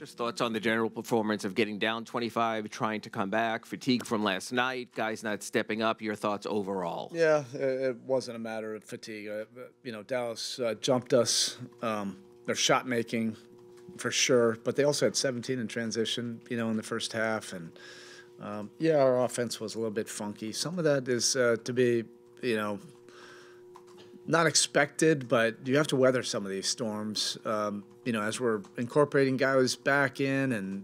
Just thoughts on the general performance of getting down 25, trying to come back, fatigue from last night, guys not stepping up. Your thoughts overall? Yeah, it wasn't a matter of fatigue. Dallas jumped us. Their shot making, for sure, but they also had 17 in transition, in the first half, and our offense was a little bit funky. Some of that is to be, not expected, but you have to weather some of these storms. As we're incorporating guys back in, and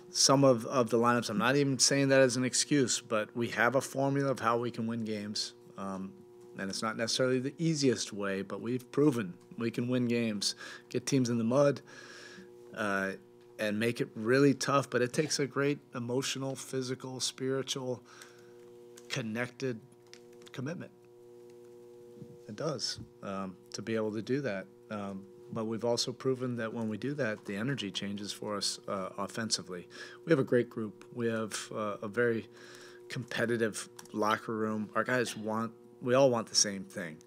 some of the lineups. I'm not even saying that as an excuse, but we have a formula of how we can win games. And it's not necessarily the easiest way, but we've proven we can win games, get teams in the mud, and make it really tough. But it takes a great emotional, physical, spiritual, connected commitment. It does, to be able to do that. But we've also proven that when we do that, the energy changes for us offensively. We have a great group. We have a very competitive locker room. Our guys we all want the same thing.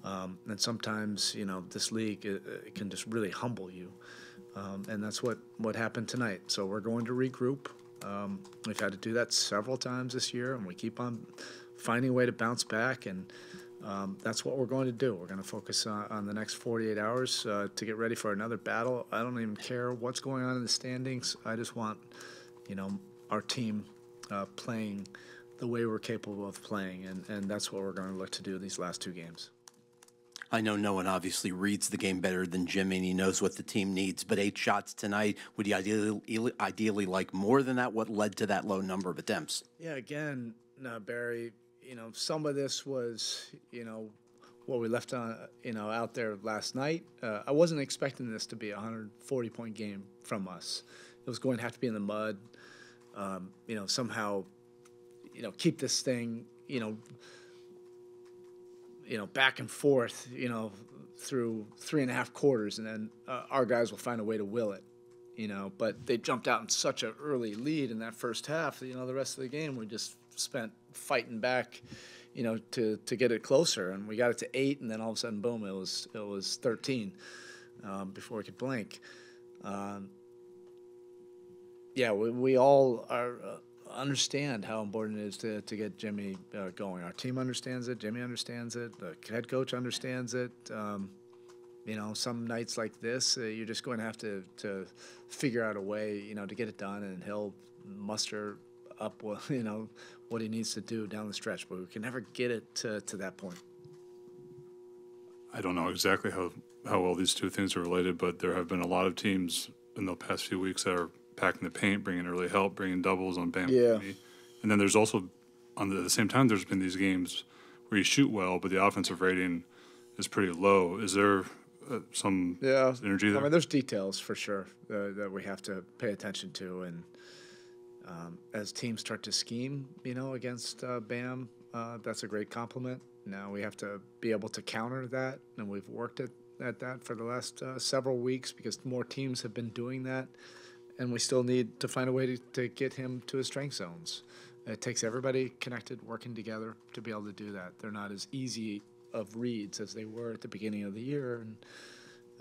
And sometimes, this league, it can just really humble you. And that's what happened tonight. So we're going to regroup. We've had to do that several times this year, and we keep on finding a way to bounce back, and that's what we're going to do. We're going to focus on the next 48 hours to get ready for another battle. I don't even care what's going on in the standings. I just want, our team playing the way we're capable of playing, and that's what we're going to look to do these last two games. I know no one obviously reads the game better than Jimmy, and he knows what the team needs. But 8 shots tonight, would you ideally like more than that? What led to that low number of attempts? Yeah, again, Barry, some of this was, what we left on, out there last night. I wasn't expecting this to be a 140-point game from us. It was going to have to be in the mud, somehow, keep this thing, back and forth, through 3.5 quarters, and then our guys will find a way to will it, But they jumped out in such an early lead in that first half. The rest of the game we just spent fighting back, to get it closer, and we got it to 8, and then all of a sudden, boom, it was 13 before we could blink. We all understand how important it is to get Jimmy going. Our team understands it. Jimmy understands it. The head coach understands it. Some nights like this, you're just going to have to figure out a way, to get it done, and he'll muster up, what he needs to do down the stretch. But we can never get it to that point. I don't know exactly how well these two things are related, but there have been a lot of teams in the past few weeks that are packing the paint, bringing early help, bringing doubles on Bam. Yeah. And then there's also, at the same time, there's been these games where you shoot well, but the offensive rating is pretty low. Is there some energy there? I mean, there's details for sure that we have to pay attention to, and as teams start to scheme, against Bam, that's a great compliment. Now we have to be able to counter that, and we've worked at that for the last several weeks because more teams have been doing that, and we still need to find a way to get him to his strength zones. It takes everybody connected, working together to be able to do that. They're not as easy of reads as they were at the beginning of the year,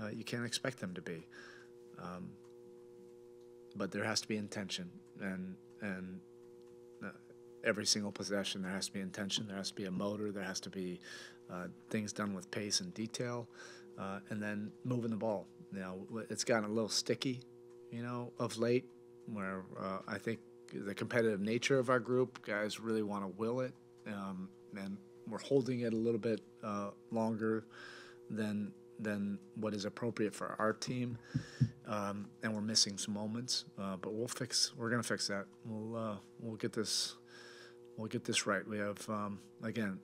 and you can't expect them to be. But there has to be intention, and every single possession there has to be intention. There has to be a motor. There has to be things done with pace and detail, and then moving the ball. It's gotten a little sticky, of late, where I think the competitive nature of our group, guys really want to will it, and we're holding it a little bit longer than what is appropriate for our team, and we're missing some moments. But we're going to fix that. We'll get this right. We have again,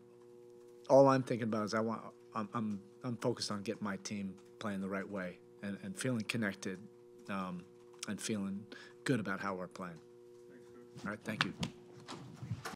all I'm thinking about is I'm focused on getting my team playing the right way and feeling connected, and feeling good about how we're playing. All right, thank you.